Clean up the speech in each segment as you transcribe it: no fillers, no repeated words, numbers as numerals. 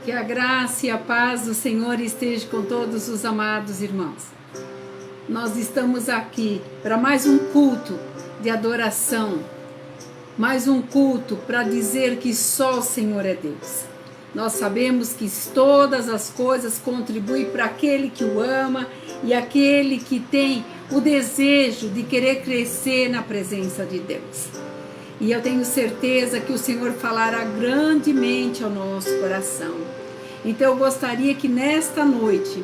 Que a graça e a paz do Senhor esteja com todos os amados irmãos. Nós estamos aqui para mais um culto de adoração, mais um culto para dizer que só o Senhor é Deus. Nós sabemos que todas as coisas contribuem para aquele que o ama e aquele que tem o desejo de querer crescer na presença de Deus. E eu tenho certeza que o Senhor falará grandemente ao nosso coração. Então eu gostaria que nesta noite,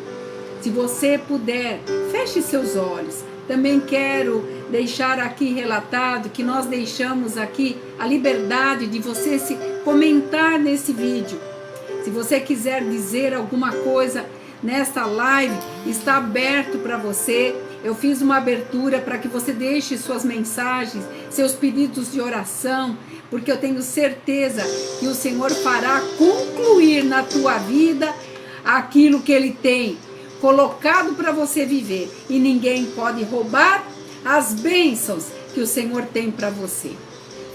se você puder, feche seus olhos. Também quero deixar aqui relatado que nós deixamos aqui a liberdade de você se comentar nesse vídeo. Se você quiser dizer alguma coisa nesta live, está aberto para você. Eu fiz uma abertura para que você deixe suas mensagens, seus pedidos de oração, porque eu tenho certeza que o Senhor fará concluir na tua vida aquilo que Ele tem colocado para você viver. E ninguém pode roubar as bênçãos que o Senhor tem para você.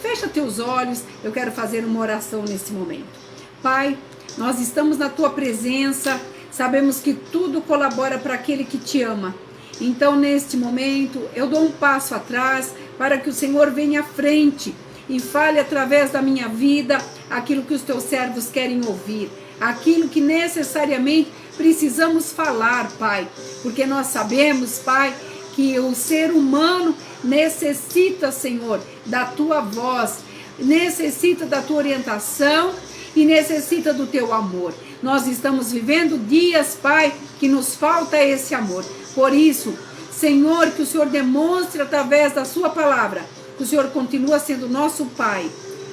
Fecha teus olhos, eu quero fazer uma oração nesse momento. Pai, nós estamos na tua presença, sabemos que tudo colabora para aquele que te ama. Então, neste momento, eu dou um passo atrás para que o Senhor venha à frente e fale através da minha vida aquilo que os teus servos querem ouvir, aquilo que necessariamente precisamos falar, Pai, porque nós sabemos, Pai, que o ser humano necessita, Senhor, da tua voz, necessita da tua orientação e necessita do teu amor. Nós estamos vivendo dias, Pai, que nos falta esse amor. Por isso, Senhor, que o Senhor demonstre através da sua palavra que o Senhor continua sendo nosso Pai,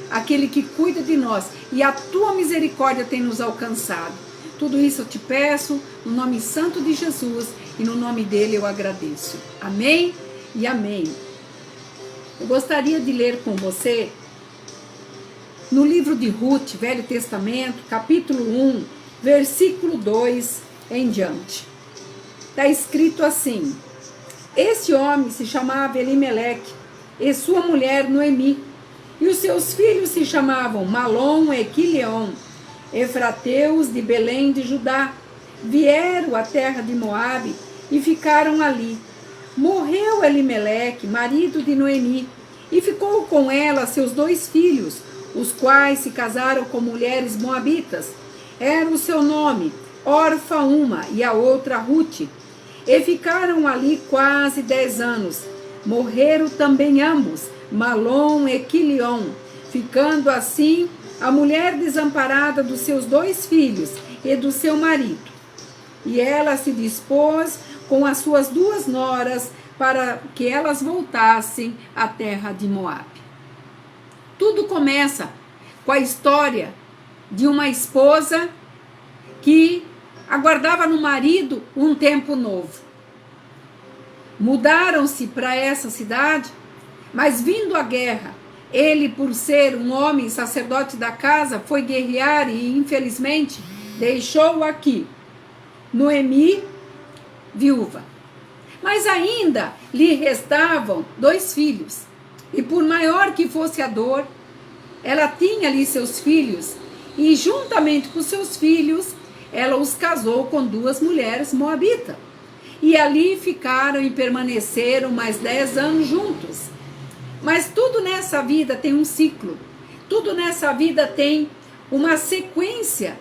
aquele que cuida de nós, e a tua misericórdia tem nos alcançado. Tudo isso eu te peço no nome santo de Jesus, e no nome dele eu agradeço. Amém e amém. Eu gostaria de ler com você no livro de Ruth, Velho Testamento, capítulo 1, versículo 2 em diante. Está escrito assim: esse homem se chamava Elimeleque e sua mulher Noemi, e os seus filhos se chamavam Malom e Quileon, efrateus de Belém de Judá. Vieram à terra de Moabe e ficaram ali. Morreu Elimeleque, marido de Noemi, e ficou com ela seus 2 filhos, os quais se casaram com mulheres moabitas. Era o seu nome Orfa uma e a outra Ruth. E ficaram ali quase 10 anos. Morreram também ambos, Malom e Quileon, ficando assim a mulher desamparada dos seus 2 filhos e do seu marido. E ela se dispôs com as suas 2 noras para que elas voltassem à terra de Moabe. Tudo começa com a história de uma esposa que aguardava no marido um tempo novo. Mudaram-se para essa cidade, mas vindo a guerra, ele, por ser um homem sacerdote da casa, foi guerrear e, infelizmente, deixou aqui Noemi viúva. Mas ainda lhe restavam 2 filhos, e por maior que fosse a dor, ela tinha ali seus filhos, e juntamente com seus filhos, ela os casou com 2 mulheres moabitas. E ali ficaram e permaneceram mais 10 anos juntos. Mas tudo nessa vida tem um ciclo. Tudo nessa vida tem uma sequência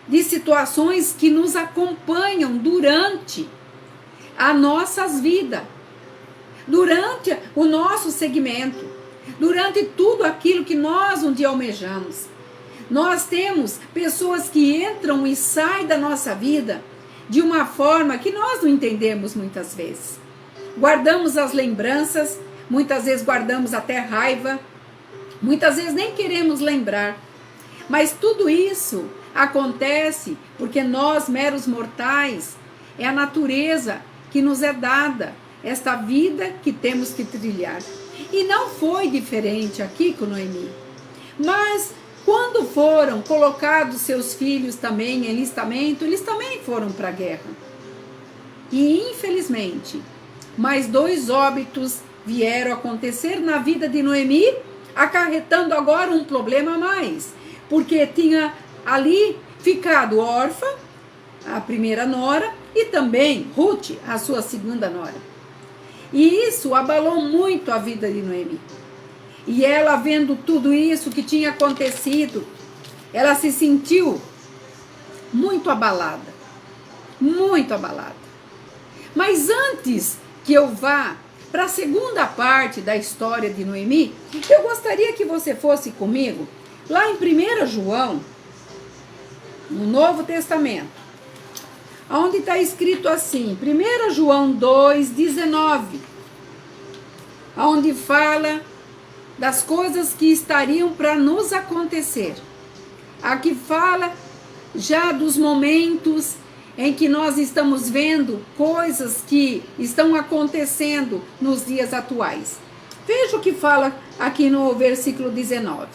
de situações que nos acompanham durante as nossas vidas, durante o nosso segmento, durante tudo aquilo que nós um dia almejamos. Nós temos pessoas que entram e saem da nossa vida de uma forma que nós não entendemos muitas vezes. Guardamos as lembranças, muitas vezes guardamos até raiva, muitas vezes nem queremos lembrar. Mas tudo isso acontece porque nós, meros mortais, é a natureza que nos é dada, esta vida que temos que trilhar. E não foi diferente aqui com Noemi. Mas quando foram colocados seus filhos também em alistamento, eles também foram para a guerra. E infelizmente, mais 2 óbitos vieram acontecer na vida de Noemi, acarretando agora um problema a mais, porque tinha ali ficado órfã, a primeira nora, e também Ruth, a sua segunda nora. E isso abalou muito a vida de Noemi. E ela, vendo tudo isso que tinha acontecido, ela se sentiu muito abalada. Muito abalada. Mas antes que eu vá para a segunda parte da história de Noemi, eu gostaria que você fosse comigo lá em 1 João, no Novo Testamento, onde está escrito assim, 1 João 2,19, onde fala das coisas que estariam para nos acontecer. Aqui fala já dos momentos em que nós estamos vendo coisas que estão acontecendo nos dias atuais. Veja o que fala aqui no versículo 19.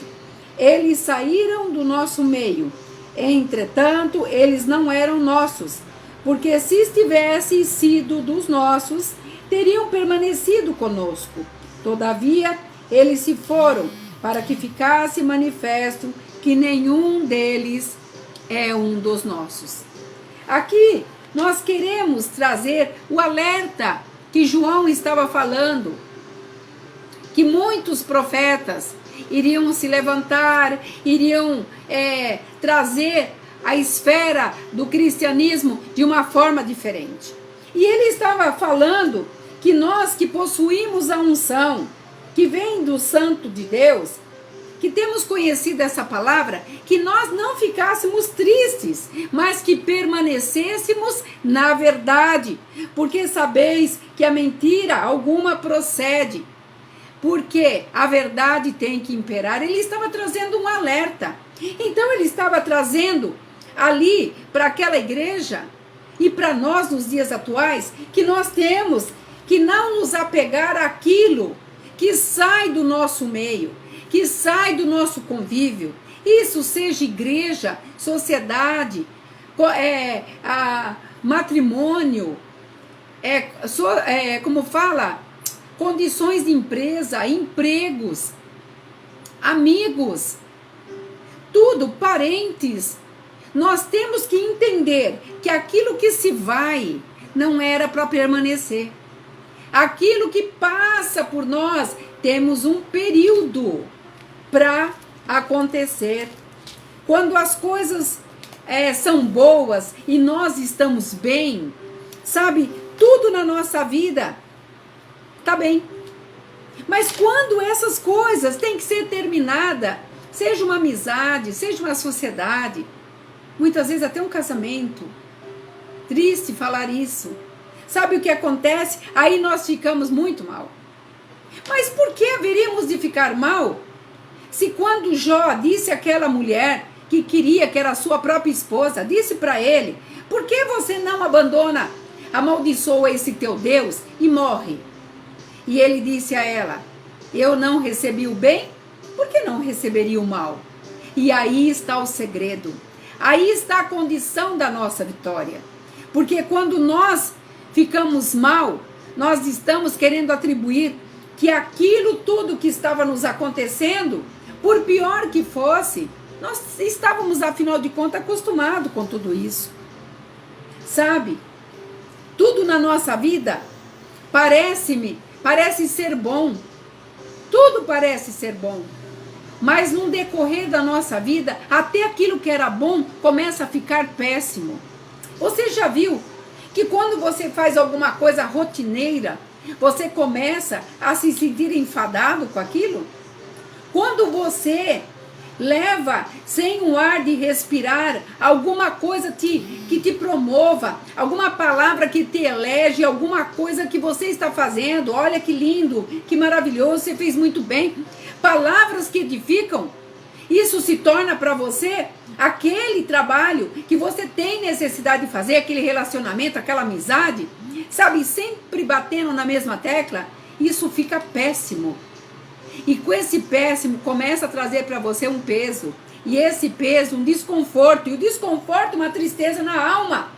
Eles saíram do nosso meio, entretanto, eles não eram nossos, porque se tivessem sido dos nossos, teriam permanecido conosco. Todavia, eles se foram, para que ficasse manifesto que nenhum deles é um dos nossos. Aqui nós queremos trazer o alerta que João estava falando, que muitos profetas iriam se levantar, iriam trazer a esfera do cristianismo de uma forma diferente. E ele estava falando que nós que possuímos a unção, que vem do Santo de Deus, que temos conhecido essa palavra, que nós não ficássemos tristes, mas que permanecêssemos na verdade, porque sabeis que a mentira alguma procede, porque a verdade tem que imperar. Ele estava trazendo um alerta. Então ele estava trazendo ali para aquela igreja e para nós nos dias atuais, que nós temos que não nos apegar àquilo que sai do nosso meio, que sai do nosso convívio. Isso seja igreja, sociedade, matrimônio, como fala, condições de empresa, empregos, amigos, tudo, parentes. Nós temos que entender que aquilo que se vai não era para permanecer. Aquilo que passa por nós, temos um período para acontecer. Quando as coisas são boas e nós estamos bem, sabe, tudo na nossa vida tá bem. Mas quando essas coisas têm que ser terminadas, seja uma amizade, seja uma sociedade, muitas vezes até um casamento, triste falar isso. Sabe o que acontece? Aí nós ficamos muito mal. Mas por que haveríamos de ficar mal? Se quando Jó disse àquela mulher que queria, que era a sua própria esposa, disse para ele, por que você não abandona, amaldiçoa esse teu Deus e morre? E ele disse a ela, eu não recebi o bem, por que não receberia o mal? E aí está o segredo. Aí está a condição da nossa vitória. Porque quando nós ficamos mal, nós estamos querendo atribuir que aquilo tudo que estava nos acontecendo, por pior que fosse, nós estávamos, afinal de contas, acostumados com tudo isso. Sabe? Tudo na nossa vida parece ser bom. Tudo parece ser bom. Mas no decorrer da nossa vida, até aquilo que era bom começa a ficar péssimo. Você já viu que quando você faz alguma coisa rotineira, você começa a se sentir enfadado com aquilo? Quando você leva sem o ar de respirar alguma coisa que te promova, alguma palavra que te elege, alguma coisa que você está fazendo, olha que lindo, que maravilhoso, você fez muito bem, palavras que edificam, isso se torna para você aquele trabalho que você tem necessidade de fazer, aquele relacionamento, aquela amizade, sabe, sempre batendo na mesma tecla, isso fica péssimo. E com esse péssimo começa a trazer para você um peso. E esse peso, um desconforto. E o desconforto, uma tristeza na alma.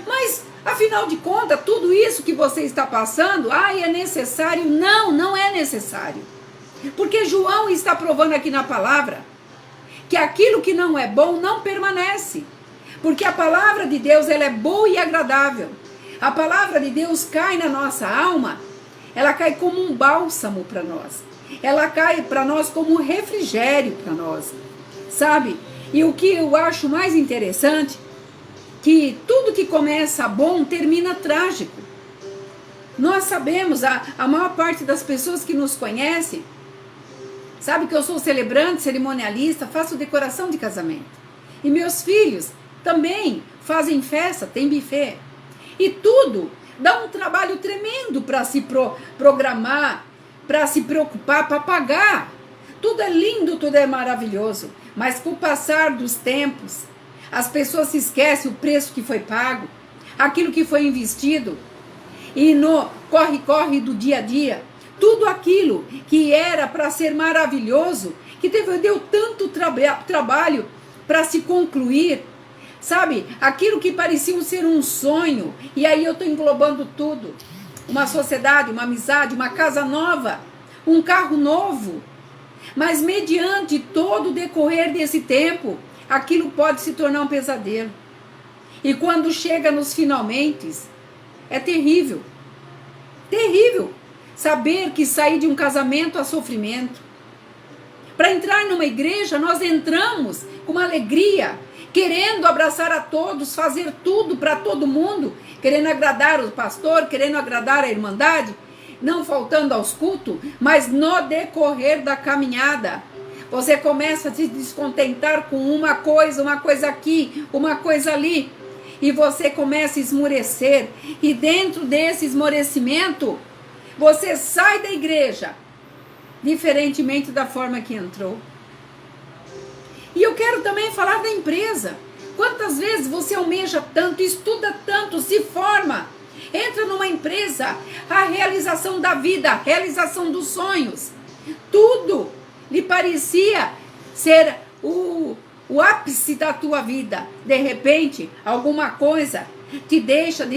Mas, afinal de contas, tudo isso que você está passando, é necessário? Não, não é necessário. Porque João está provando aqui na palavra que aquilo que não é bom não permanece. Porque a palavra de Deus, ela é boa e agradável. A palavra de Deus cai na nossa alma, ela cai como um bálsamo para nós. Ela cai para nós como um refrigério para nós, sabe? E o que eu acho mais interessante, que tudo que começa bom termina trágico. Nós sabemos, a maior parte das pessoas que nos conhecem, sabe que eu sou celebrante, cerimonialista, faço decoração de casamento. E meus filhos também fazem festa, tem buffet. E tudo dá um trabalho tremendo para se programar, para se preocupar, para pagar. Tudo é lindo, tudo é maravilhoso. Mas com o passar dos tempos, as pessoas se esquecem o preço que foi pago, aquilo que foi investido. E no corre-corre do dia a dia, tudo aquilo que era para ser maravilhoso, que deu tanto trabalho para se concluir, sabe? Aquilo que parecia ser um sonho, e aí eu estou englobando tudo. Uma sociedade, uma amizade, uma casa nova, um carro novo. Mas mediante todo o decorrer desse tempo, aquilo pode se tornar um pesadelo. E quando chega nos finalmente, é terrível. Terrível saber que sair de um casamento a sofrimento. Para entrar numa igreja, nós entramos com uma alegria, querendo abraçar a todos, fazer tudo para todo mundo, querendo agradar o pastor, querendo agradar a irmandade, não faltando aos cultos, mas no decorrer da caminhada, você começa a se descontentar com uma coisa aqui, uma coisa ali, e você começa a esmorecer, e dentro desse esmorecimento, você sai da igreja, diferentemente da forma que entrou. E eu quero também falar da empresa. Quantas vezes você almeja tanto, estuda tanto, se forma, entra numa empresa, a realização da vida, a realização dos sonhos, tudo lhe parecia ser o ápice da tua vida. De repente, alguma coisa te deixa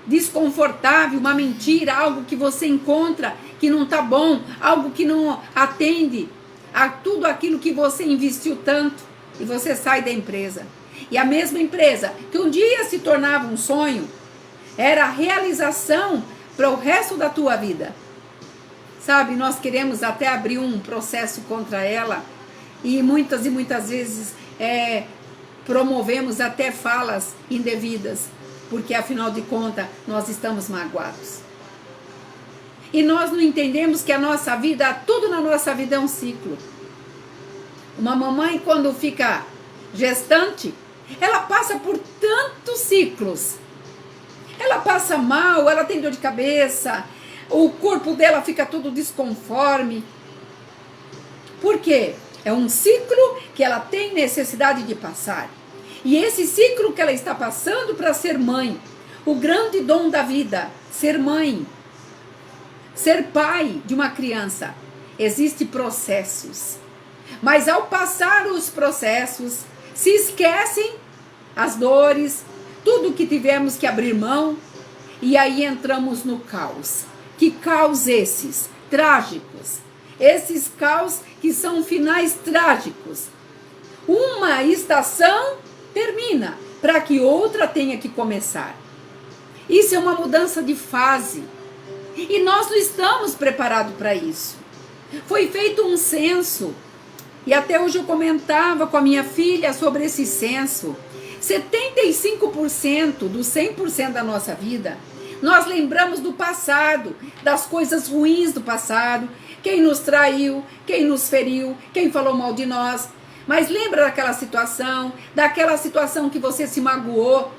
desconfortável, uma mentira, algo que você encontra que não está bom, algo que não atende a tudo aquilo que você investiu tanto, e você sai da empresa. E a mesma empresa que um dia se tornava um sonho, era a realização para o resto da tua vida. Sabe, nós queremos até abrir um processo contra ela, e muitas vezes promovemos até falas indevidas, porque afinal de contas nós estamos magoados. E nós não entendemos que a nossa vida, tudo na nossa vida é um ciclo. Uma mamãe, quando fica gestante, ela passa por tantos ciclos. Ela passa mal, ela tem dor de cabeça, o corpo dela fica todo desconforme. Por quê? É um ciclo que ela tem necessidade de passar. E esse ciclo que ela está passando para ser mãe, o grande dom da vida, ser mãe, ser pai de uma criança, existem processos. Mas ao passar os processos, se esquecem as dores, tudo que tivemos que abrir mão, e aí entramos no caos. Que caos esses? Trágicos. Esses caos que são finais trágicos. Uma estação termina, para que outra tenha que começar. Isso é uma mudança de fase. E nós não estamos preparados para isso. Foi feito um censo, e até hoje eu comentava com a minha filha sobre esse censo. 75% dos 100% da nossa vida, nós lembramos do passado, das coisas ruins do passado, quem nos traiu, quem nos feriu, quem falou mal de nós. Mas lembra daquela situação que você se magoou,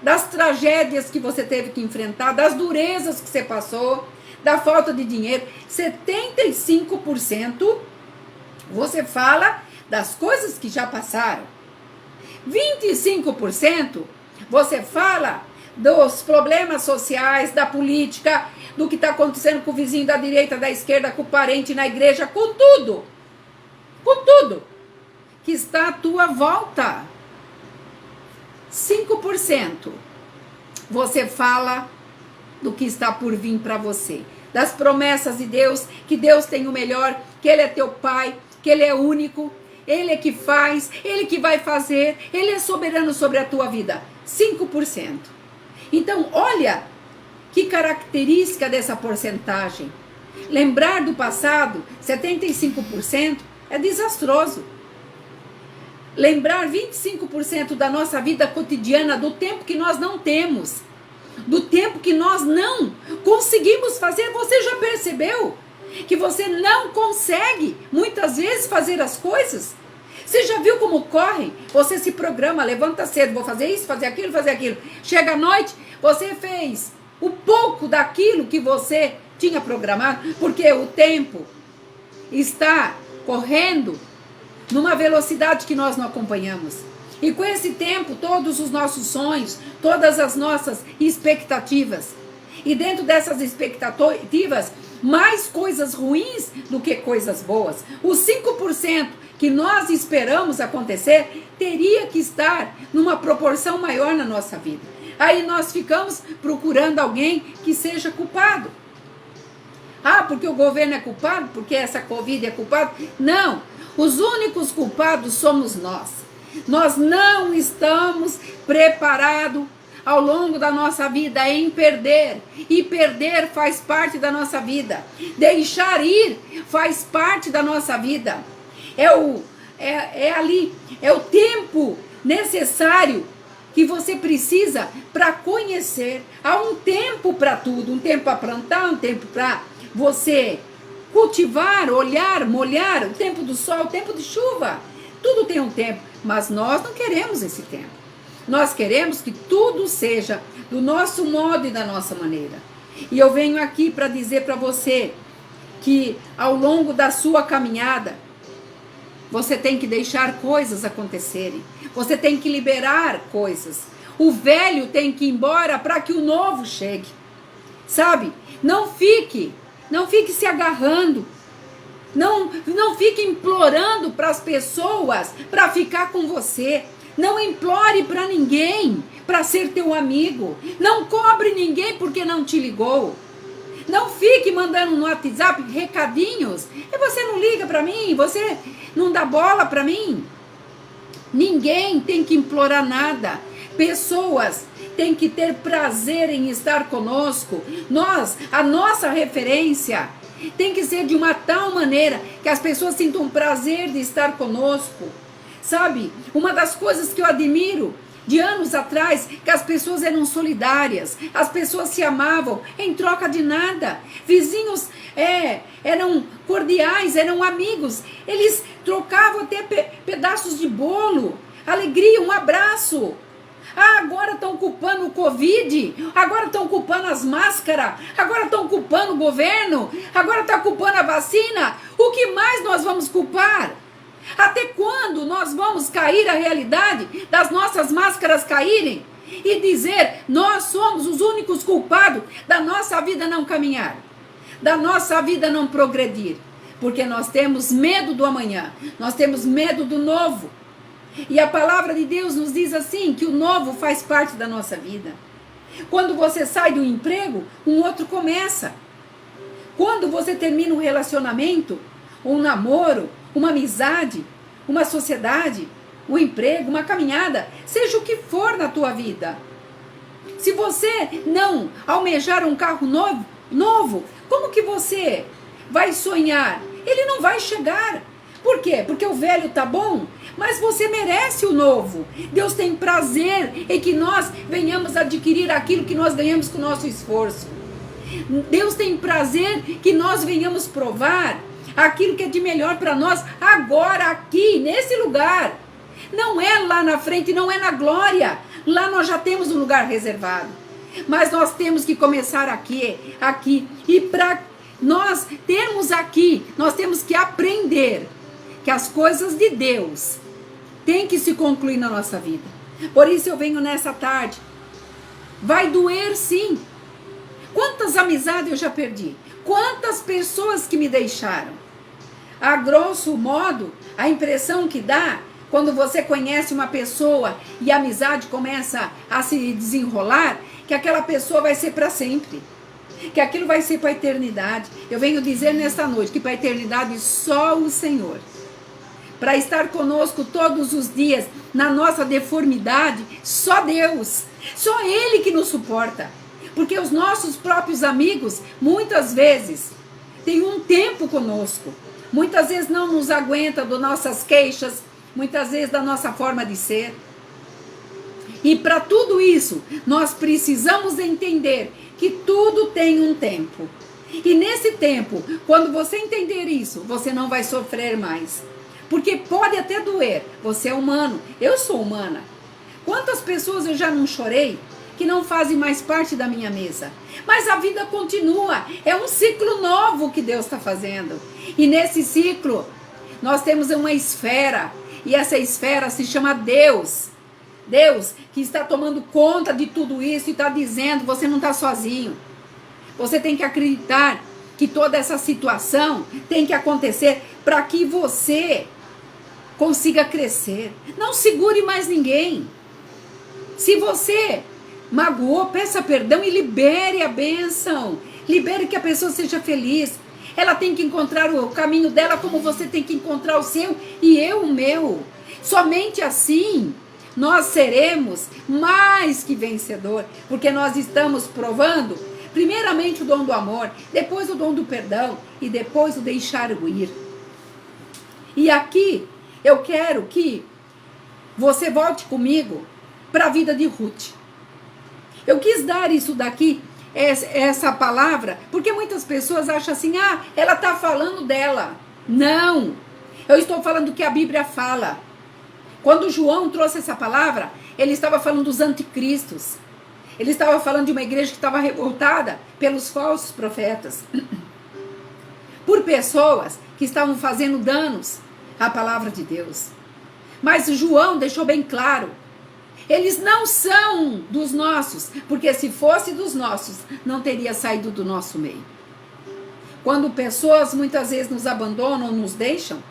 das tragédias que você teve que enfrentar, das durezas que você passou, da falta de dinheiro. 75% você fala das coisas que já passaram. 25% você fala dos problemas sociais, da política, do que está acontecendo com o vizinho da direita, da esquerda, com o parente na igreja, com tudo que está à tua volta. 5% você fala do que está por vir para você, das promessas de Deus, que Deus tem o melhor, que Ele é teu Pai, que Ele é único, Ele é que faz, Ele que vai fazer, Ele é soberano sobre a tua vida. 5%. Então, olha que característica dessa porcentagem. Lembrar do passado, 75%, é desastroso. Lembrar 25% da nossa vida cotidiana, do tempo que nós não temos, do tempo que nós não conseguimos fazer. Você já percebeu que você não consegue muitas vezes fazer as coisas? Você já viu como corre? Você se programa, levanta cedo, vou fazer isso, fazer aquilo, fazer aquilo. Chega à noite, você fez o pouco daquilo que você tinha programado, porque o tempo está correndo numa velocidade que nós não acompanhamos. E com esse tempo, todos os nossos sonhos, todas as nossas expectativas. E dentro dessas expectativas, mais coisas ruins do que coisas boas. Os 5% que nós esperamos acontecer, teria que estar numa proporção maior na nossa vida. Aí nós ficamos procurando alguém que seja culpado. Ah, porque o governo é culpado? Porque essa Covid é culpada? Não, os únicos culpados somos nós. Nós não estamos preparados ao longo da nossa vida em perder. E perder faz parte da nossa vida. Deixar ir faz parte da nossa vida. É o tempo necessário que você precisa para conhecer. Há um tempo para tudo, um tempo para plantar, um tempo para você cultivar, olhar, molhar, o tempo do sol, o tempo de chuva. Tudo tem um tempo, mas nós não queremos esse tempo. Nós queremos que tudo seja do nosso modo e da nossa maneira. E eu venho aqui para dizer para você que ao longo da sua caminhada, você tem que deixar coisas acontecerem. Você tem que liberar coisas. O velho tem que ir embora para que o novo chegue. Sabe? Não fique se agarrando. Não fique implorando para as pessoas para ficar com você. Não implore para ninguém para ser teu amigo. Não cobre ninguém porque não te ligou. Não fique mandando no WhatsApp recadinhos. E você não liga para mim, você não dá bola para mim. Ninguém tem que implorar nada. Pessoas têm que ter prazer em estar conosco. A nossa referência tem que ser de uma tal maneira que as pessoas sintam prazer de estar conosco. Sabe, uma das coisas que eu admiro de anos atrás, que as pessoas eram solidárias, as pessoas se amavam em troca de nada. Vizinhos eram cordiais, eram amigos. Eles trocavam até pedaços de bolo, alegria, um abraço. Ah, agora estão culpando o Covid, agora estão culpando as máscaras, agora estão culpando o governo, agora estão culpando a vacina. O que mais nós vamos culpar? Até quando nós vamos cair a realidade das nossas máscaras caírem e dizer nós somos os únicos culpados da nossa vida não caminhar, da nossa vida não progredir? Porque nós temos medo do amanhã, nós temos medo do novo. E a palavra de Deus nos diz assim, que o novo faz parte da nossa vida. Quando você sai do emprego, um outro começa. Quando você termina um relacionamento, um namoro, uma amizade, uma sociedade, um emprego, uma caminhada, seja o que for na tua vida. Se você não almejar um carro novo, como que você vai sonhar? Ele não vai chegar. Por quê? Porque o velho tá bom, mas você merece o novo. Deus tem prazer em que nós venhamos adquirir aquilo que nós ganhamos com o nosso esforço. Deus tem prazer que nós venhamos provar aquilo que é de melhor para nós, agora, aqui, nesse lugar. Não é lá na frente, não é na glória. Lá nós já temos um lugar reservado. Mas nós temos que começar aqui. E para nós termos aqui, nós temos que aprender que as coisas de Deus têm que se concluir na nossa vida. Por isso eu venho nessa tarde. Vai doer sim. Quantas amizades eu já perdi? Quantas pessoas que me deixaram? A grosso modo, a impressão que dá quando você conhece uma pessoa e a amizade começa a se desenrolar, que aquela pessoa vai ser para sempre, que aquilo vai ser para a eternidade. Eu venho dizer nesta noite que para a eternidade só o Senhor. para estar conosco todos os dias na nossa deformidade, só Deus. Só Ele que nos suporta. Porque os nossos próprios amigos, muitas vezes, têm um tempo conosco. Muitas vezes não nos aguentam das nossas queixas, muitas vezes da nossa forma de ser. E para tudo isso, nós precisamos entender que tudo tem um tempo. E nesse tempo, quando você entender isso, você não vai sofrer mais. Porque pode até doer. Você é humano, eu sou humana. Quantas pessoas eu já não chorei que não fazem mais parte da minha mesa? Mas a vida continua. É um ciclo novo que Deus está fazendo. E nesse ciclo, nós temos uma esfera. E essa esfera se chama Deus. Deus que está tomando conta de tudo isso e está dizendo, você não está sozinho. Você tem que acreditar que toda essa situação tem que acontecer para que você consiga crescer. Não segure mais ninguém. Se você magoou, peça perdão e libere a bênção. Libere que a pessoa seja feliz. Ela tem que encontrar o caminho dela como você tem que encontrar o seu e eu o meu. Somente assim nós seremos mais que vencedor, porque nós estamos provando primeiramente o dom do amor, depois o dom do perdão e depois o deixar ir. E aqui eu quero que você volte comigo para a vida de Ruth. Eu quis dar isso daqui, essa palavra, porque muitas pessoas acham assim, ela está falando dela. Não, eu estou falando do que a Bíblia fala. Quando João trouxe essa palavra, ele estava falando dos anticristos. Ele estava falando de uma igreja que estava revoltada pelos falsos profetas. Por pessoas que estavam fazendo danos à palavra de Deus. Mas João deixou bem claro, eles não são dos nossos, porque se fosse dos nossos, não teria saído do nosso meio. Quando pessoas muitas vezes nos abandonam, nos deixam,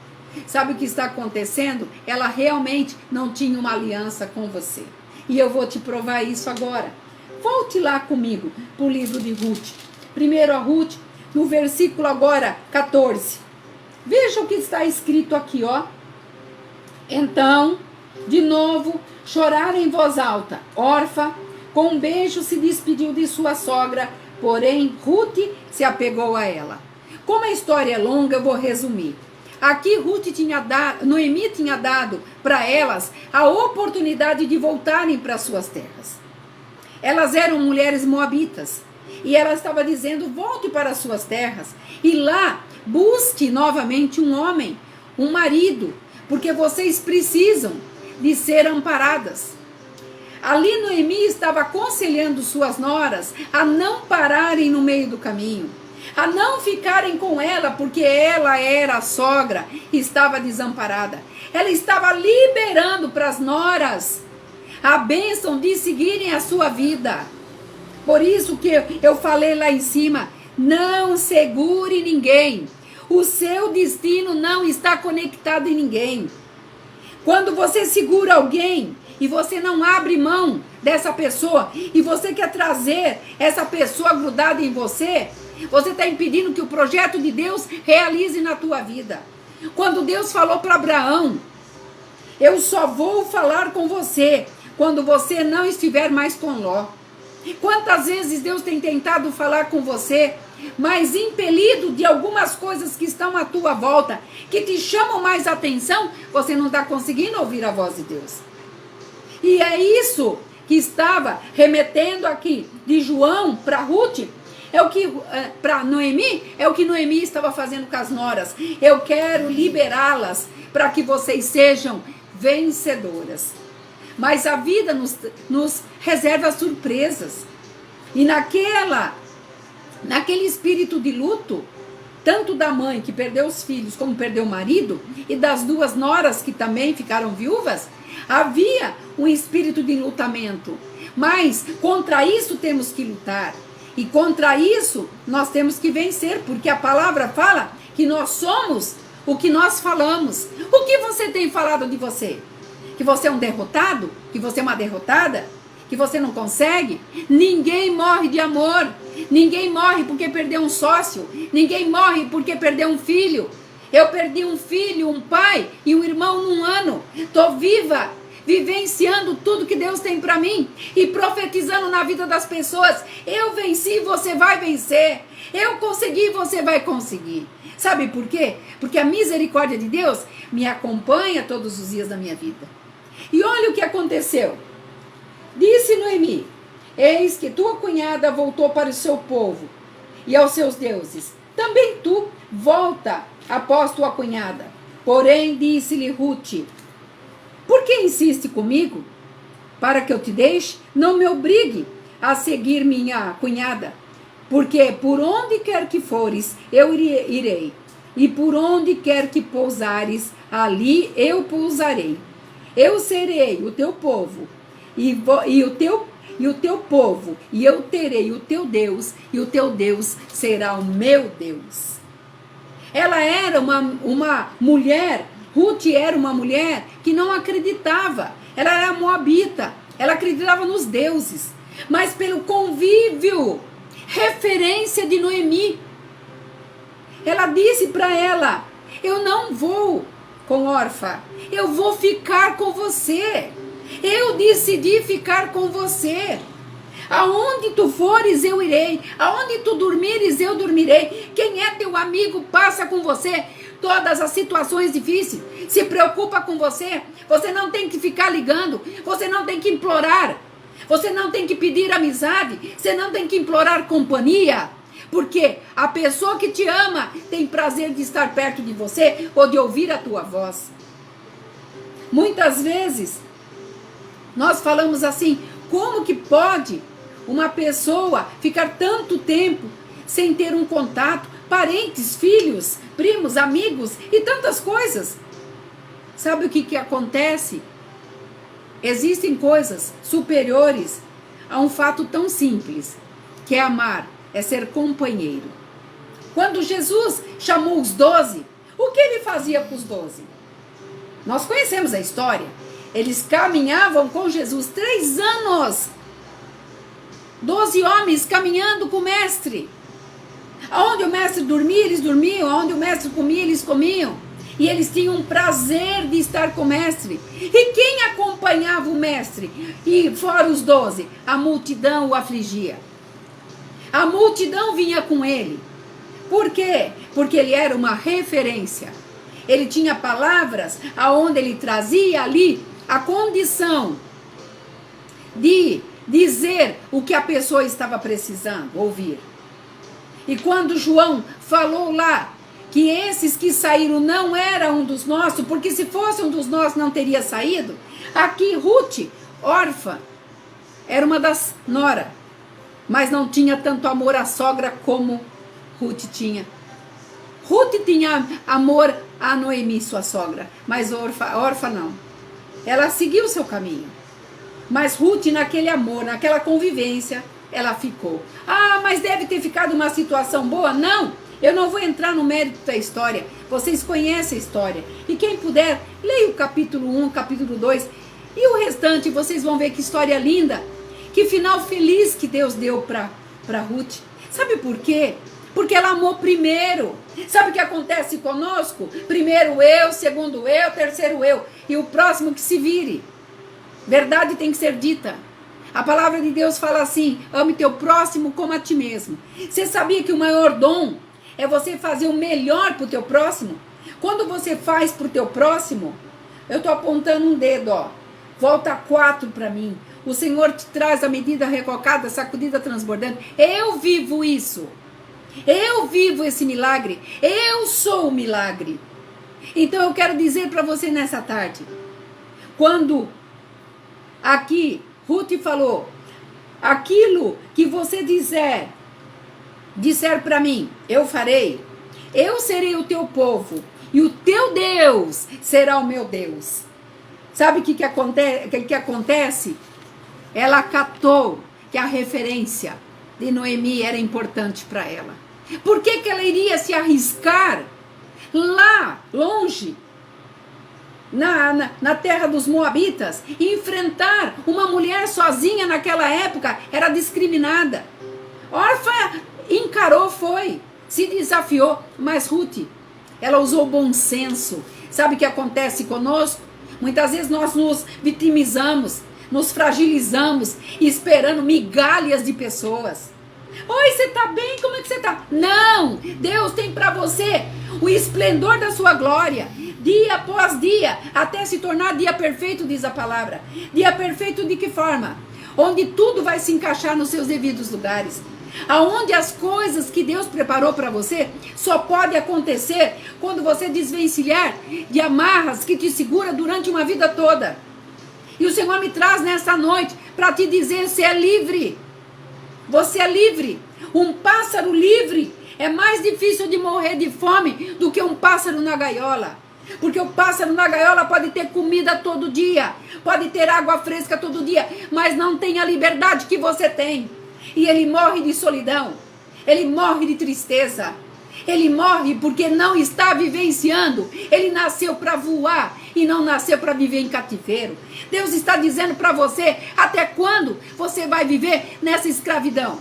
sabe o que está acontecendo? Ela realmente não tinha uma aliança com você. E eu vou te provar isso agora. Volte lá comigo para o livro de Ruth. Primeiro a Ruth, no versículo agora 14. Veja o que está escrito aqui, ó. Então, de novo, choraram em voz alta. Orfa, com um beijo, se despediu de sua sogra, porém Ruth se apegou a ela. Como a história é longa, eu vou resumir. Aqui Noemi tinha dado para elas a oportunidade de voltarem para suas terras. Elas eram mulheres moabitas e ela estava dizendo, volte para suas terras e lá busque novamente um homem, um marido, porque vocês precisam de ser amparadas. Ali Noemi estava aconselhando suas noras a não pararem no meio do caminho, a não ficarem com ela, porque ela era a sogra e estava desamparada. Ela estava liberando para as noras a bênção de seguirem a sua vida. Por isso que eu falei lá em cima, não segure ninguém. O seu destino não está conectado em ninguém. Quando você segura alguém e você não abre mão dessa pessoa e você quer trazer essa pessoa grudada em você, você está impedindo que o projeto de Deus realize na tua vida. Quando Deus falou para Abraão, eu só vou falar com você quando você não estiver mais com Ló. Quantas vezes Deus tem tentado falar com você, mas impelido de algumas coisas que estão à tua volta, que te chamam mais atenção, você não está conseguindo ouvir a voz de Deus. E é isso que estava remetendo aqui de João para Ruth, para Noemi, é o que Noemi estava fazendo com as noras. Eu quero liberá-las para que vocês sejam vencedoras. Mas a vida nos reserva surpresas. E naquele espírito de luto, tanto da mãe que perdeu os filhos, como perdeu o marido, e das duas noras que também ficaram viúvas, havia um espírito de enlutamento. Mas contra isso temos que lutar. E contra isso nós temos que vencer, porque a palavra fala que nós somos o que nós falamos. O que você tem falado de você? Que você é um derrotado? Que você é uma derrotada? Que você não consegue? Ninguém morre de amor. Ninguém morre porque perdeu um sócio. Ninguém morre porque perdeu um filho. Eu perdi um filho, um pai e um irmão num ano. Estou viva, vivenciando tudo que Deus tem para mim e profetizando na vida das pessoas. Eu venci, você vai vencer. Eu consegui, você vai conseguir. Sabe por quê? Porque a misericórdia de Deus me acompanha todos os dias da minha vida. E olha o que aconteceu. Disse Noemi: eis que tua cunhada voltou para o seu povo e aos seus deuses. Também tu volta após tua cunhada. Porém, disse-lhe Ruth: por que insiste comigo? Para que eu te deixe? Não me obrigue a seguir minha cunhada. Porque por onde quer que fores, eu irei. E por onde quer que pousares, ali eu pousarei. Eu serei o teu povo, e o teu povo, e eu terei o teu Deus, e o teu Deus será o meu Deus. Ela era uma mulher, Ruth era uma mulher que não acreditava. Ela era moabita, ela acreditava nos deuses, mas pelo convívio, referência de Noemi, ela disse para ela: eu não vou com Orfa, eu vou ficar com você. Eu decidi ficar com você. Aonde tu fores, eu irei. Aonde tu dormires, eu dormirei. Quem é teu amigo, passa com você todas as situações difíceis. Se preocupa com você. Você não tem que ficar ligando. Você não tem que implorar. Você não tem que pedir amizade. Você não tem que implorar companhia. Porque a pessoa que te ama tem prazer de estar perto de você ou de ouvir a tua voz. Muitas vezes nós falamos assim: como que pode uma pessoa ficar tanto tempo sem ter um contato? Parentes, filhos, primos, amigos e tantas coisas. Sabe o que acontece? Existem coisas superiores a um fato tão simples, que é amar, é ser companheiro. Quando Jesus chamou os 12, o que ele fazia com os 12? Nós conhecemos a história. Eles caminhavam com Jesus 3 anos. 12 homens caminhando com o mestre. Aonde o mestre dormia, eles dormiam. Aonde o mestre comia, eles comiam. E eles tinham prazer de estar com o mestre. E quem acompanhava o mestre? E fora os 12, a multidão o afligia. A multidão vinha com ele. Por quê? Porque ele era uma referência. Ele tinha palavras aonde ele trazia ali a condição de dizer o que a pessoa estava precisando ouvir. E quando João falou lá que esses que saíram não eram um dos nossos, porque se fosse um dos nossos não teria saído, aqui Ruth, órfã, era uma das noras, mas não tinha tanto amor à sogra como Ruth tinha. Ruth tinha amor a Noemi, sua sogra, mas órfã não. Ela seguiu o seu caminho. Mas Ruth, naquele amor, naquela convivência, ela ficou. Ah, mas deve ter ficado uma situação boa? Não, eu não vou entrar no mérito da história. Vocês conhecem a história. E quem puder, leia o capítulo 1, capítulo 2. E o restante, vocês vão ver que história linda. Que final feliz que Deus deu para Ruth. Sabe por quê? Porque ela amou primeiro. Sabe o que acontece conosco? Primeiro eu, segundo eu, terceiro eu. E o próximo que se vire. Verdade tem que ser dita. A palavra de Deus fala assim: ame teu próximo como a ti mesmo. Você sabia que o maior dom é você fazer o melhor para o teu próximo? Quando você faz para o teu próximo, eu estou apontando um dedo, ó. Volta 4 para mim. O Senhor te traz a medida recalcada, sacudida, transbordando. Eu vivo isso. Eu vivo esse milagre. Eu sou o milagre. Então eu quero dizer para você nessa tarde, quando aqui Ruth falou: aquilo que você disser para mim, eu farei. Eu serei o teu povo e o teu Deus será o meu Deus. Sabe o que acontece? Ela acatou que a referência de Noemi era importante para ela. Por que ela iria se arriscar lá, longe, na terra dos Moabitas, e enfrentar uma mulher sozinha naquela época? Era discriminada. Orfa encarou, se desafiou, mas Ruth ela usou bom senso. Sabe o que acontece conosco? Muitas vezes nós nos vitimizamos, nos fragilizamos, esperando migalhas de pessoas. Oi, você tá bem? Como é que você tá? Não! Deus tem para você o esplendor da sua glória, dia após dia, até se tornar dia perfeito, diz a palavra. Dia perfeito de que forma? Onde tudo vai se encaixar nos seus devidos lugares. Aonde as coisas que Deus preparou para você só pode acontecer quando você desvencilhar de amarras que te segura durante uma vida toda. E o Senhor me traz nessa noite para te dizer: você é livre. Você é livre. Um pássaro livre é mais difícil de morrer de fome do que um pássaro na gaiola. Porque o pássaro na gaiola pode ter comida todo dia, pode ter água fresca todo dia, mas não tem a liberdade que você tem. E ele morre de solidão, ele morre de tristeza, ele morre porque não está vivenciando. Ele nasceu para voar e não nasceu para viver em cativeiro. Deus está dizendo para você: até quando você vai viver nessa escravidão?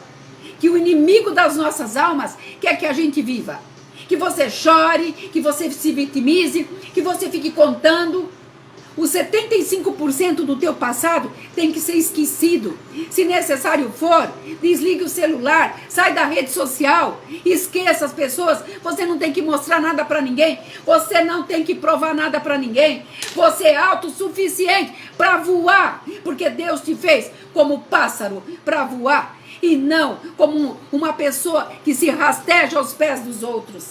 Que o inimigo das nossas almas quer que a gente viva. Que você chore, que você se vitimize, que você fique contando. Os 75% do teu passado tem que ser esquecido. Se necessário for, desligue o celular, sai da rede social, esqueça as pessoas. Você não tem que mostrar nada para ninguém, você não tem que provar nada para ninguém. Você é autossuficiente para voar, porque Deus te fez como pássaro para voar e não como uma pessoa que se rasteja aos pés dos outros.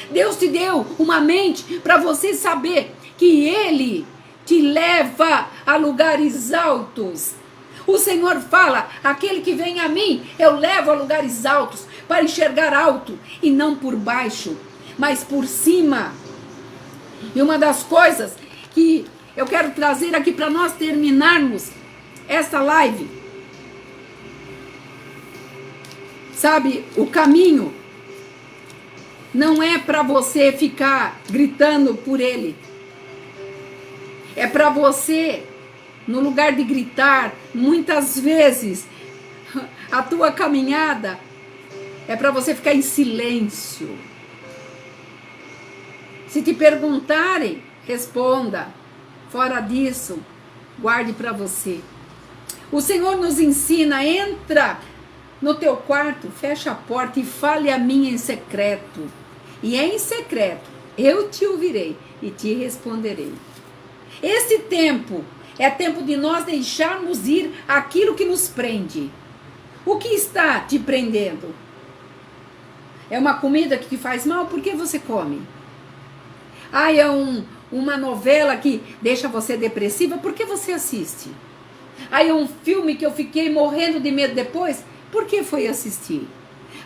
Deus te deu uma mente para você saber que Ele te leva a lugares altos. O Senhor fala: aquele que vem a mim, eu levo a lugares altos, para enxergar alto, e não por baixo, mas por cima. E uma das coisas que eu quero trazer aqui para nós terminarmos essa live, sabe, o caminho não é para você ficar gritando por ele. É para você, no lugar de gritar, muitas vezes, a tua caminhada é para você ficar em silêncio. Se te perguntarem, responda. Fora disso, guarde para você. O Senhor nos ensina: entra no teu quarto, fecha a porta e fale a mim em secreto. E em secreto eu te ouvirei e te responderei. Esse tempo é tempo de nós deixarmos ir aquilo que nos prende. O que está te prendendo? É uma comida que te faz mal? Por que você come? É uma novela que deixa você depressiva? Por que você assiste? É um filme que eu fiquei morrendo de medo depois? Por que foi assistir?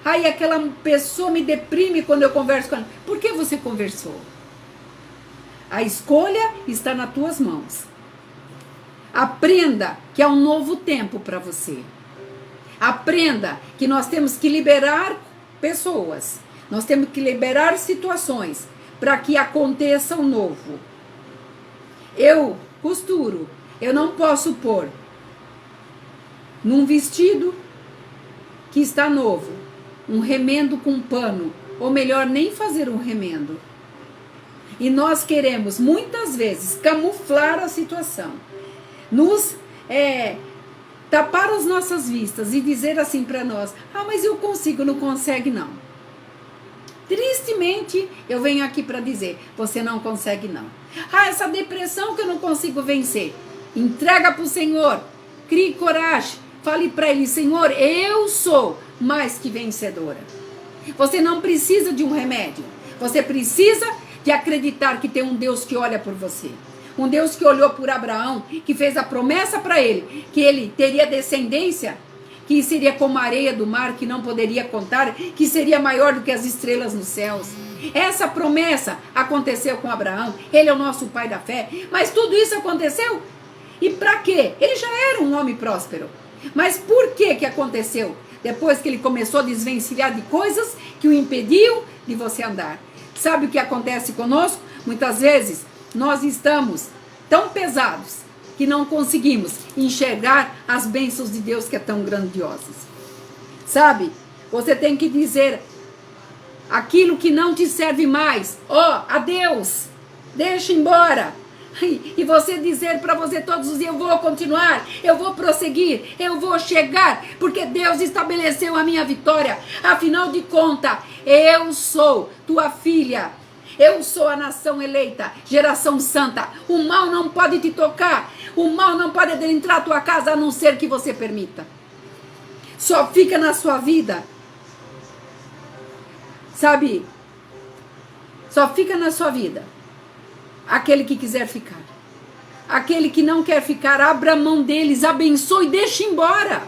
Aquela pessoa me deprime quando eu converso com ela. Por que você conversou? A escolha está nas tuas mãos. Aprenda que é um novo tempo para você. Aprenda que nós temos que liberar pessoas. Nós temos que liberar situações para que aconteça o novo. Eu costuro. Eu não posso pôr num vestido que está novo um remendo com pano. Ou melhor, nem fazer um remendo. E nós queremos, muitas vezes, camuflar a situação. Nos tapar as nossas vistas e dizer assim para nós: mas eu consigo. Não consegue, não. Tristemente, eu venho aqui para dizer: você não consegue, não. Essa depressão que eu não consigo vencer. Entrega para o Senhor. Crie coragem. Fale para Ele: Senhor, eu sou mais que vencedora. Você não precisa de um remédio. Você precisa de acreditar que tem um Deus que olha por você. Um Deus que olhou por Abraão, que fez a promessa para ele, que ele teria descendência, que seria como a areia do mar, que não poderia contar, que seria maior do que as estrelas nos céus. Essa promessa aconteceu com Abraão. Ele é o nosso pai da fé. Mas tudo isso aconteceu? E para quê? Ele já era um homem próspero. Mas por que aconteceu? Depois que ele começou a desvencilhar de coisas que o impediam de você andar. Sabe o que acontece conosco? Muitas vezes nós estamos tão pesados que não conseguimos enxergar as bênçãos de Deus que é tão grandiosas. Sabe? Você tem que dizer aquilo que não te serve mais, adeus, deixa embora. E você dizer para você todos os dias: eu vou continuar, eu vou prosseguir, eu vou chegar, porque Deus estabeleceu a minha vitória. Afinal de contas, eu sou tua filha, eu sou a nação eleita, geração santa. O mal não pode te tocar, o mal não pode adentrar a tua casa, a não ser que você permita. Só fica na sua vida, sabe? Só fica na sua vida aquele que quiser ficar. Aquele que não quer ficar, abra a mão deles, abençoe e deixe embora.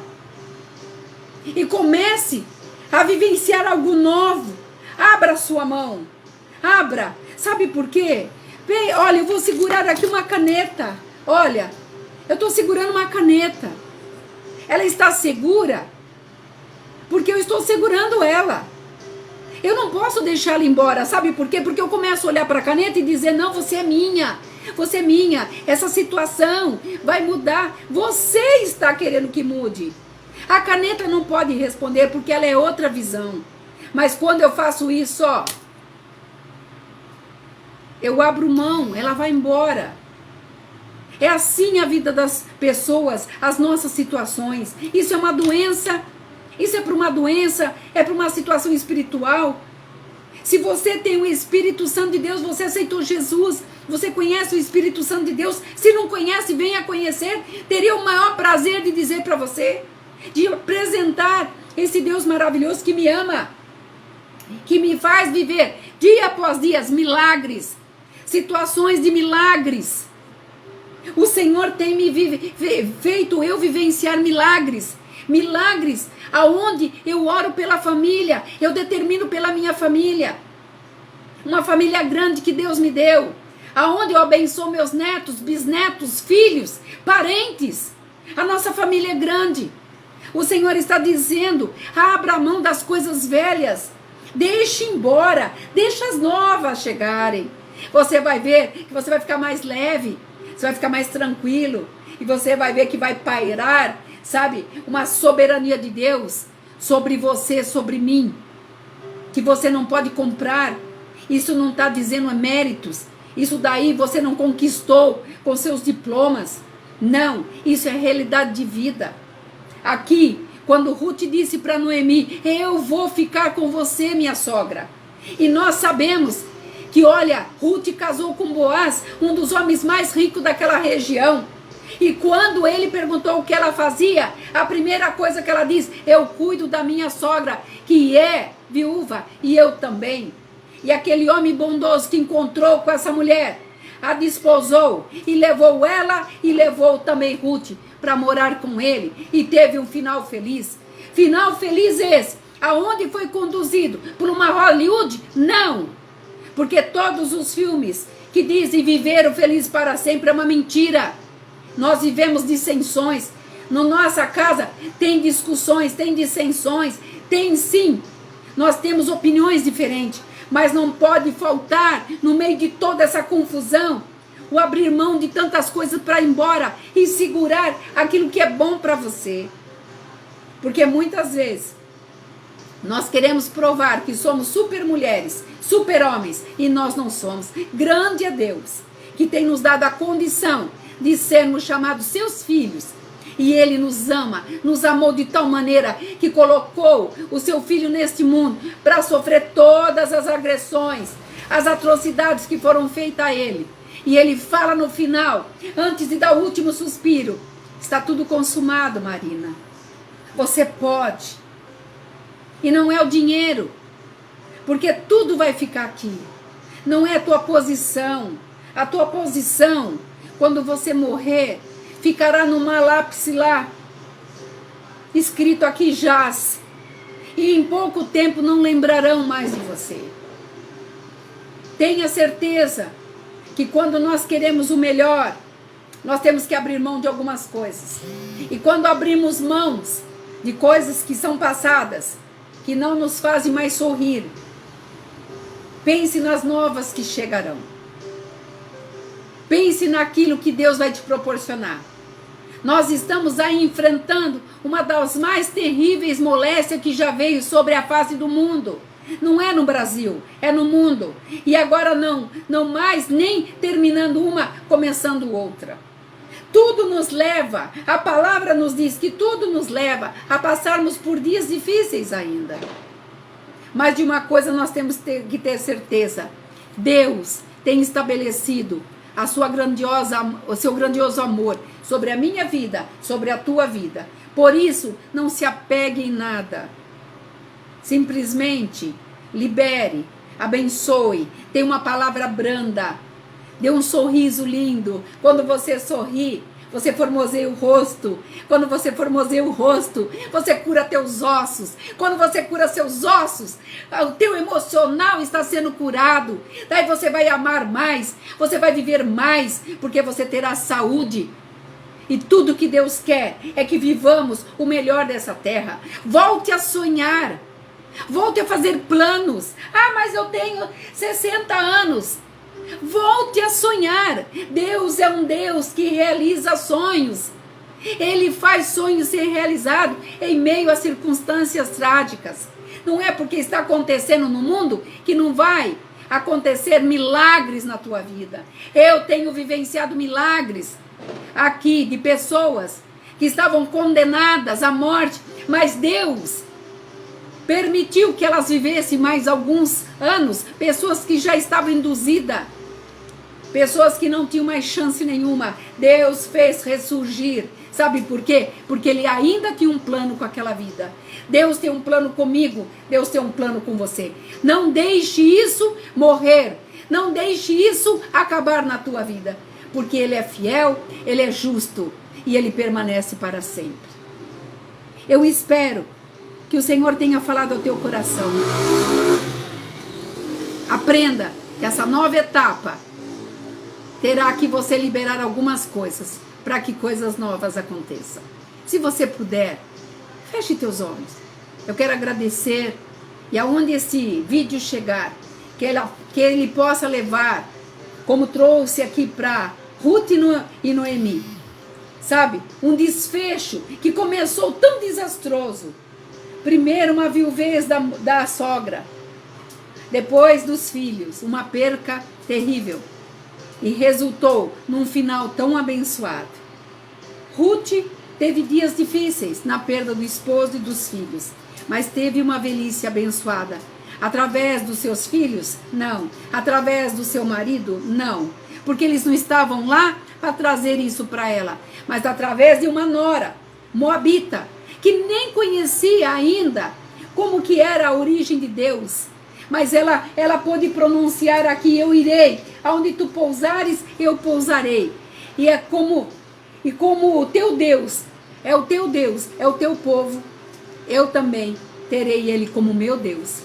E comece a vivenciar algo novo. Abra a sua mão. Abra. Sabe por quê? Olha, eu vou segurar aqui uma caneta. Olha, eu estou segurando uma caneta. Ela está segura porque eu estou segurando ela. Eu não posso deixá-la embora, sabe por quê? Porque eu começo a olhar para a caneta e dizer: não, você é minha, essa situação vai mudar, você está querendo que mude. A caneta não pode responder porque ela é outra visão. Mas quando eu faço isso, eu abro mão, ela vai embora. É assim a vida das pessoas, as nossas situações. Isso é uma doença. Isso é para uma doença, é para uma situação espiritual. Se você tem o Espírito Santo de Deus, você aceitou Jesus, você conhece o Espírito Santo de Deus. Se não conhece, venha conhecer. Teria o maior prazer de dizer para você, de apresentar esse Deus maravilhoso que me ama, que me faz viver dia após dia milagres, situações de milagres. O Senhor tem me feito eu vivenciar milagres. Milagres aonde eu oro pela família, eu determino pela minha família. Uma família grande que Deus me deu. Aonde eu abençoo meus netos, bisnetos, filhos, parentes. A nossa família é grande. O Senhor está dizendo: abra a mão das coisas velhas. Deixe embora, deixa as novas chegarem. Você vai ver que você vai ficar mais leve, você vai ficar mais tranquilo. E você vai ver que vai pairar, sabe, uma soberania de Deus sobre você, sobre mim, que você não pode comprar. Isso não está dizendo méritos. Isso daí você não conquistou com seus diplomas. Não, isso é realidade de vida. Aqui, quando Ruth disse para Noemi: eu vou ficar com você, minha sogra. E nós sabemos que, olha, Ruth casou com Boaz, um dos homens mais ricos daquela região. E quando ele perguntou o que ela fazia, a primeira coisa que ela diz: eu cuido da minha sogra, que é viúva, e eu também. E aquele homem bondoso que encontrou com essa mulher, a desposou e levou ela e levou também Ruth para morar com ele. E teve um final feliz. Final feliz esse, aonde foi conduzido? Por uma Hollywood? Não. Porque todos os filmes que dizem viveram felizes para sempre é uma mentira. Nós vivemos dissensões. Na nossa casa tem discussões, tem dissensões, tem sim. Nós temos opiniões diferentes, mas não pode faltar, no meio de toda essa confusão, o abrir mão de tantas coisas para ir embora e segurar aquilo que é bom para você. Porque muitas vezes nós queremos provar que somos super mulheres, super homens, e nós não somos. Grande é Deus, que tem nos dado a condição de sermos chamados seus filhos. E Ele nos ama, nos amou de tal maneira que colocou o seu Filho neste mundo para sofrer todas as agressões, as atrocidades que foram feitas a Ele. E Ele fala no final, antes de dar o último suspiro: está tudo consumado, Marina. Você pode. E não é o dinheiro, porque tudo vai ficar aqui. Não é a tua posição. A tua posição, quando você morrer, ficará numa lápis lá, escrito aqui: jaz. E em pouco tempo não lembrarão mais de você. Tenha certeza que quando nós queremos o melhor, nós temos que abrir mão de algumas coisas. E quando abrimos mãos de coisas que são passadas, que não nos fazem mais sorrir, pense nas novas que chegarão. Pense naquilo que Deus vai te proporcionar. Nós estamos aí enfrentando uma das mais terríveis moléstias que já veio sobre a face do mundo. Não é no Brasil, é no mundo. E agora não mais nem terminando uma, começando outra. Tudo nos leva, a palavra nos diz que tudo nos leva a passarmos por dias difíceis ainda. Mas de uma coisa nós temos que ter certeza: Deus tem estabelecido o seu grandioso amor sobre a minha vida, sobre a tua vida. Por isso, não se apegue em nada. Simplesmente libere, abençoe, tenha uma palavra branda, dê um sorriso lindo. Quando você sorri, você formoseia o rosto. Quando você formoseia o rosto, você cura teus ossos. Quando você cura seus ossos, o teu emocional está sendo curado. Daí você vai amar mais, você vai viver mais, porque você terá saúde. E tudo que Deus quer é que vivamos o melhor dessa terra. Volte a sonhar. Volte a fazer planos. Ah, mas eu tenho 60 anos. Volte a sonhar. Deus é um Deus que realiza sonhos. Ele faz sonhos ser realizados em meio a circunstâncias trágicas. Não é porque está acontecendo no mundo que não vai acontecer milagres na tua vida. Eu tenho vivenciado milagres aqui de pessoas que estavam condenadas à morte, mas Deus permitiu que elas vivessem mais alguns anos, pessoas que já estavam induzidas, pessoas que não tinham mais chance nenhuma. Deus fez ressurgir. Sabe por quê? Porque Ele ainda tinha um plano com aquela vida. Deus tem um plano comigo, Deus tem um plano com você. Não deixe isso morrer, não deixe isso acabar na tua vida, porque Ele é fiel, Ele é justo e Ele permanece para sempre. Eu espero que o Senhor tenha falado ao teu coração. Aprenda que essa nova etapa terá que você liberar algumas coisas para que coisas novas aconteçam. Se você puder, feche teus olhos. Eu quero agradecer, e aonde esse vídeo chegar, que ele possa levar, como trouxe aqui para Ruth e Noemi, sabe? Um desfecho que começou tão desastroso. Primeiro uma viuvez da sogra, depois dos filhos, uma perca terrível, e resultou num final tão abençoado. Ruth teve dias difíceis na perda do esposo e dos filhos, mas teve uma velhice abençoada. Através dos seus filhos? Não. Através do seu marido? Não. Porque eles não estavam lá para trazer isso para ela, mas através de uma nora, moabita, que nem conhecia ainda como que era a origem de Deus. Mas ela pôde pronunciar aqui: eu irei, aonde tu pousares, eu pousarei. E como o teu Deus é o teu Deus, é o teu povo, eu também terei ele como meu Deus.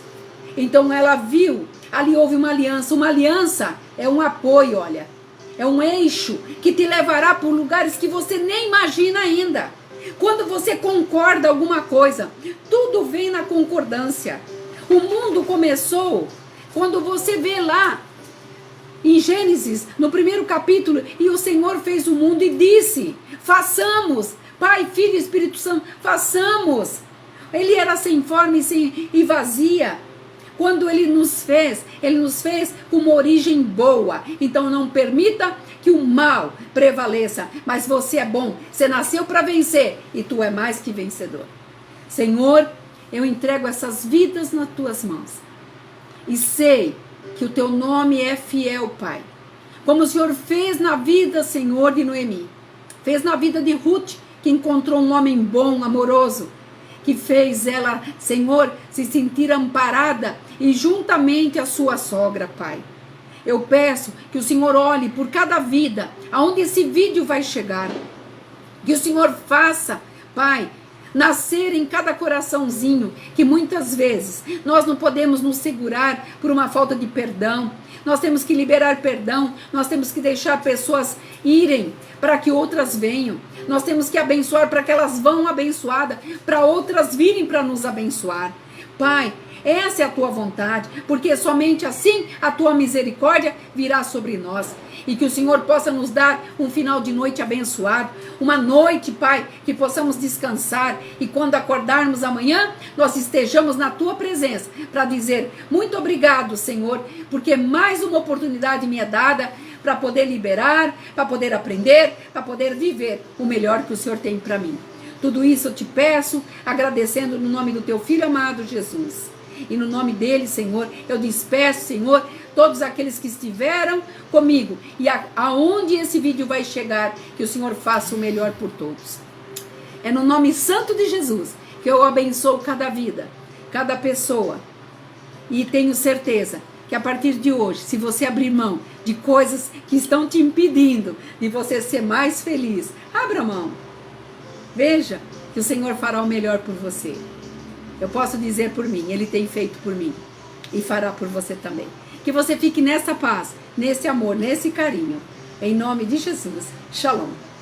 Então ela viu, ali houve uma aliança. Uma aliança é um apoio, olha, é um eixo que te levará por lugares que você nem imagina ainda. Quando você concorda alguma coisa, tudo vem na concordância. O mundo começou quando você vê lá em Gênesis, no primeiro capítulo, e o Senhor fez o mundo e disse: façamos, Pai, Filho e Espírito Santo, façamos. Ele era sem forma e vazia. Quando Ele nos fez com uma origem boa. Então não permita que o mal prevaleça, mas você é bom, você nasceu para vencer e tu é mais que vencedor. Senhor, eu entrego essas vidas nas tuas mãos e sei que o teu nome é fiel, Pai. Como o Senhor fez na vida, Senhor, de Noemi, fez na vida de Ruth, que encontrou um homem bom, amoroso, que fez ela, Senhor, se sentir amparada e juntamente a sua sogra, Pai. Eu peço que o Senhor olhe por cada vida, aonde esse vídeo vai chegar. Que o Senhor faça, Pai, nascer em cada coraçãozinho, que muitas vezes nós não podemos nos segurar por uma falta de perdão. Nós temos que liberar perdão, nós temos que deixar pessoas irem para que outras venham. Nós temos que abençoar para que elas vão abençoadas, para outras virem para nos abençoar. Pai, Essa é a tua vontade, porque somente assim a tua misericórdia virá sobre nós. E que o Senhor possa nos dar um final de noite abençoado, uma noite, Pai, que possamos descansar e quando acordarmos amanhã, nós estejamos na tua presença para dizer muito obrigado, Senhor, porque mais uma oportunidade me é dada para poder liberar, para poder aprender, para poder viver o melhor que o Senhor tem para mim. Tudo isso eu te peço, agradecendo no nome do teu Filho amado Jesus. E no nome dele, Senhor, eu despeço, Senhor, todos aqueles que estiveram comigo. E aonde esse vídeo vai chegar, que o Senhor faça o melhor por todos. É no nome santo de Jesus que eu abençoo cada vida, cada pessoa. E tenho certeza que a partir de hoje, se você abrir mão de coisas que estão te impedindo de você ser mais feliz, abra mão. Veja que o Senhor fará o melhor por você. Eu posso dizer por mim, Ele tem feito por mim e fará por você também. Que você fique nessa paz, nesse amor, nesse carinho. Em nome de Jesus. Shalom.